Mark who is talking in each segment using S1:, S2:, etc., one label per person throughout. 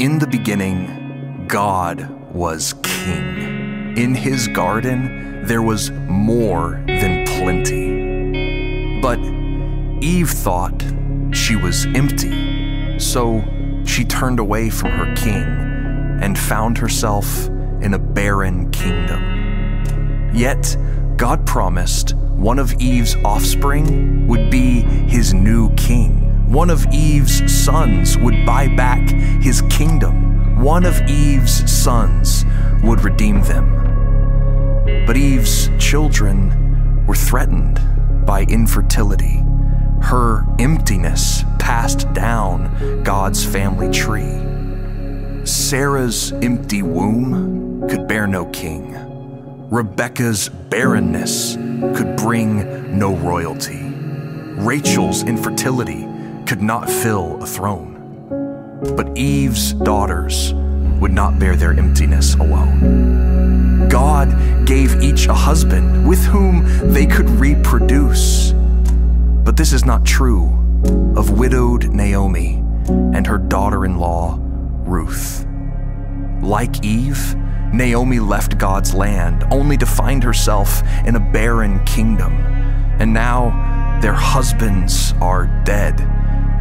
S1: In the beginning, God was king. In his garden, there was more than plenty. But Eve thought she was empty, so she turned away from her king and found herself in a barren kingdom. Yet, God promised one of Eve's offspring would be his new king. One of Eve's sons would buy back his kingdom. One of Eve's sons would redeem them. But Eve's children were threatened by infertility. Her emptiness passed down God's family tree. Sarah's empty womb could bear no king. Rebekah's barrenness could bring no royalty. Rachel's infertility could not fill a throne. But Eve's daughters would not bear their emptiness alone. God gave each a husband with whom they could reproduce. But this is not true of widowed Naomi and her daughter-in-law, Ruth. Like Eve, Naomi left God's land only to find herself in a barren kingdom. And now their husbands are dead.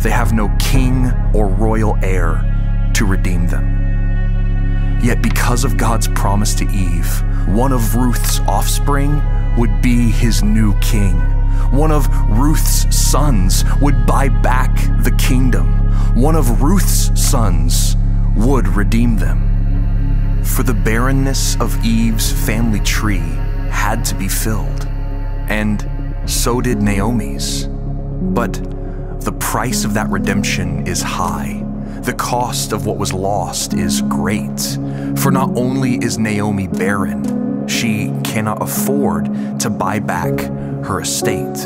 S1: They have no king or royal heir to redeem them. Yet because of God's promise to Eve, one of Ruth's offspring would be his new king. One of Ruth's sons would buy back the kingdom. One of Ruth's sons would redeem them. For the barrenness of Eve's family tree had to be filled, and so did Naomi's. But the price of that redemption is high. The cost of what was lost is great. For not only is Naomi barren, she cannot afford to buy back her estate.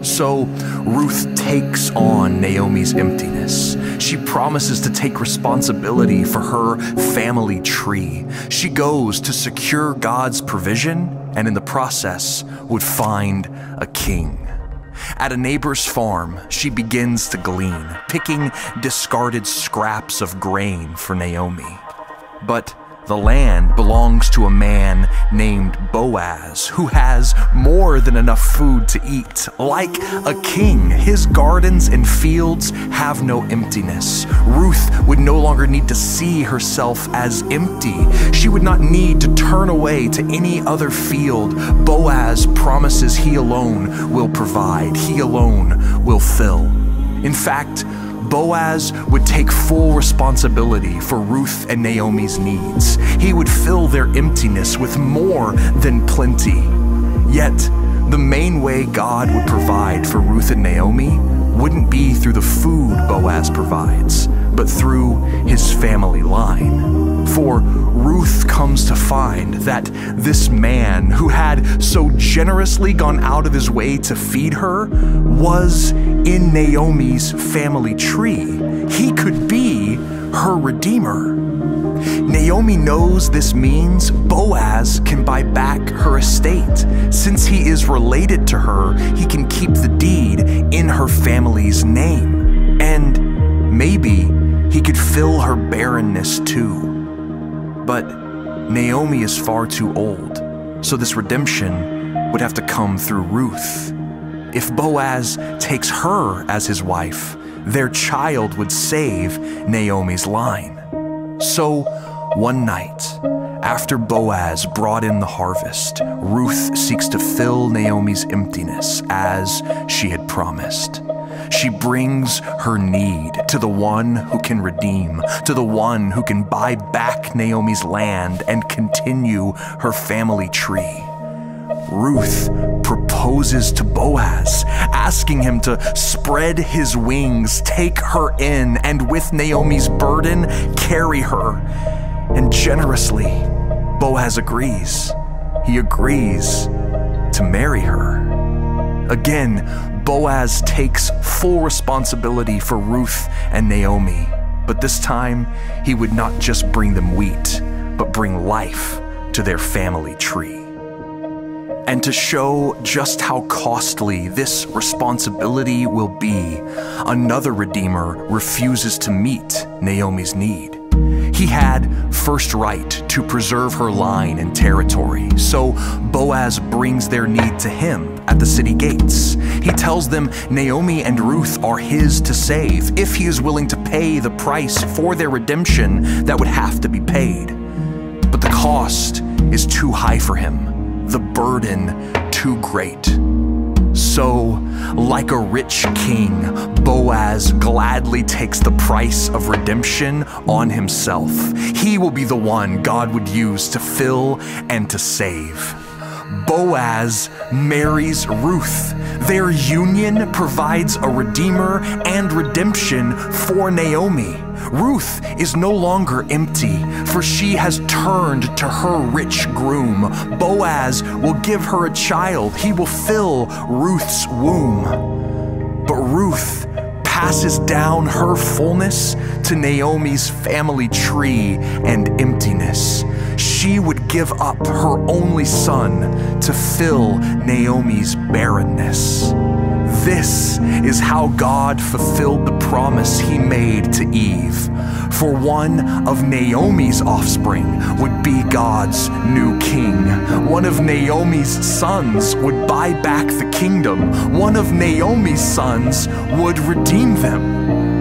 S1: So Ruth takes on Naomi's emptiness. She promises to take responsibility for her family tree. She goes to secure God's provision, and in the process would find a king. At a neighbor's farm, she begins to glean, picking discarded scraps of grain for Naomi. But the land belongs to a man named Boaz, who has more than enough food to eat. Like a king, his gardens and fields have no emptiness. Ruth would no longer need to see herself as empty. She would not need to turn away to any other field. Boaz promises he alone will provide, he alone will fill. In fact, Boaz would take full responsibility for Ruth and Naomi's needs. He would fill their emptiness with more than plenty. Yet, the main way God would provide for Ruth and Naomi wouldn't be through the food Boaz provides, but through his family line. For Ruth comes to find that this man who had so generously gone out of his way to feed her was in Naomi's family tree. He could be her redeemer. Naomi knows this means Boaz can buy back her estate. Since he is related to her, he can keep the deed in her family's name. And maybe he could fill her barrenness too. But Naomi is far too old, so this redemption would have to come through Ruth. If Boaz takes her as his wife, their child would save Naomi's line. So one night, after Boaz brought in the harvest, Ruth seeks to fill Naomi's emptiness as she had promised. She brings her need to the one who can redeem, to the one who can buy back Naomi's land and continue her family tree. Ruth proposes to Boaz, asking him to spread his wings, take her in, and with Naomi's burden, carry her. And generously, Boaz agrees. He agrees to marry her. Again, Boaz takes full responsibility for Ruth and Naomi, but this time he would not just bring them wheat, but bring life to their family tree. And to show just how costly this responsibility will be, another redeemer refuses to meet Naomi's need. He had first right to preserve her line and territory, so Boaz brings their need to him at the city gates. He tells them Naomi and Ruth are his to save if he is willing to pay the price for their redemption that would have to be paid. But the cost is too high for him, the burden too great. So, like a rich king, Boaz gladly takes the price of redemption on himself. He will be the one God would use to fill and to save. Boaz marries Ruth. Their union provides a redeemer and redemption for Naomi. Ruth is no longer empty, for she has turned to her rich groom. Boaz will give her a child. He will fill Ruth's womb. But Ruth passes down her fullness to Naomi's family tree and emptiness. She would give up her only son to fill Naomi's barrenness. This is how God fulfilled the promise he made to Eve. For one of Naomi's offspring would be God's new king. One of Naomi's sons would buy back the kingdom. One of Naomi's sons would redeem them.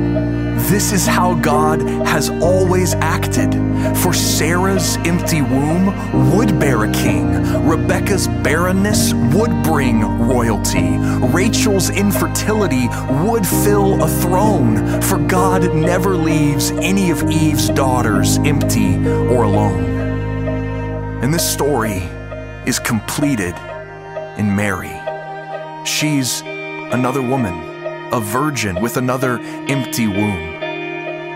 S1: This is how God has always acted. For Sarah's empty womb would bear a king. Rebekah's barrenness would bring royalty. Rachel's infertility would fill a throne. For God never leaves any of Eve's daughters empty or alone. And this story is completed in Mary. She's another woman, a virgin with another empty womb.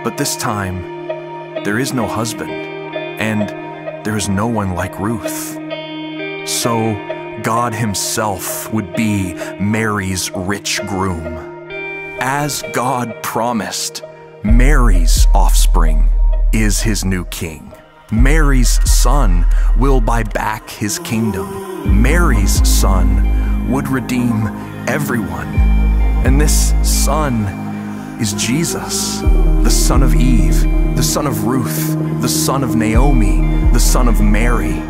S1: But this time, there is no husband, and there is no one like Ruth. So God himself would be Mary's rich groom. As God promised, Mary's offspring is his new king. Mary's son will buy back his kingdom. Mary's son would redeem everyone. And this son is Jesus, the son of Eve, the son of Ruth, the son of Naomi, the son of Mary.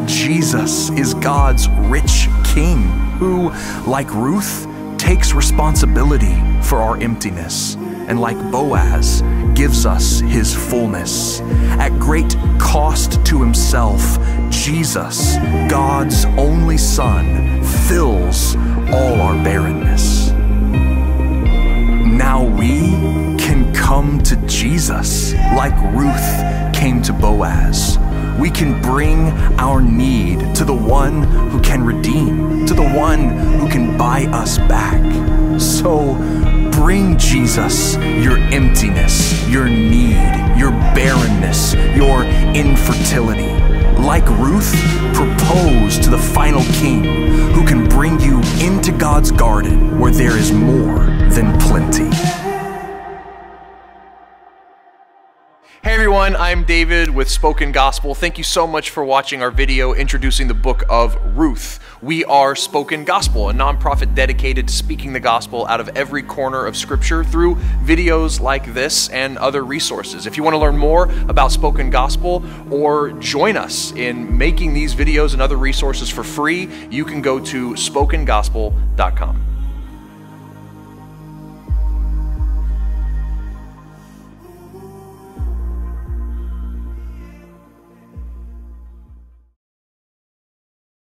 S1: Jesus is God's rich king who, like Ruth, takes responsibility for our emptiness, and like Boaz, gives us his fullness. At great cost to himself, Jesus, God's only son, fills all our barrenness. Now we can come to Jesus like Ruth came to Boaz. We can bring our need to the one who can redeem, to the one who can buy us back. So bring Jesus your emptiness, your need, your barrenness, your infertility. Like Ruth, propose to the final king who can bring you into God's garden where there is more than plenty. Hey everyone, I'm David with Spoken Gospel. Thank you so much for watching our video introducing the book of Ruth. We are Spoken Gospel, a nonprofit dedicated to speaking the gospel out of every corner of Scripture through videos like this and other resources. If you want to learn more about Spoken Gospel or join us in making these videos and other resources for free, you can go to spokengospel.com.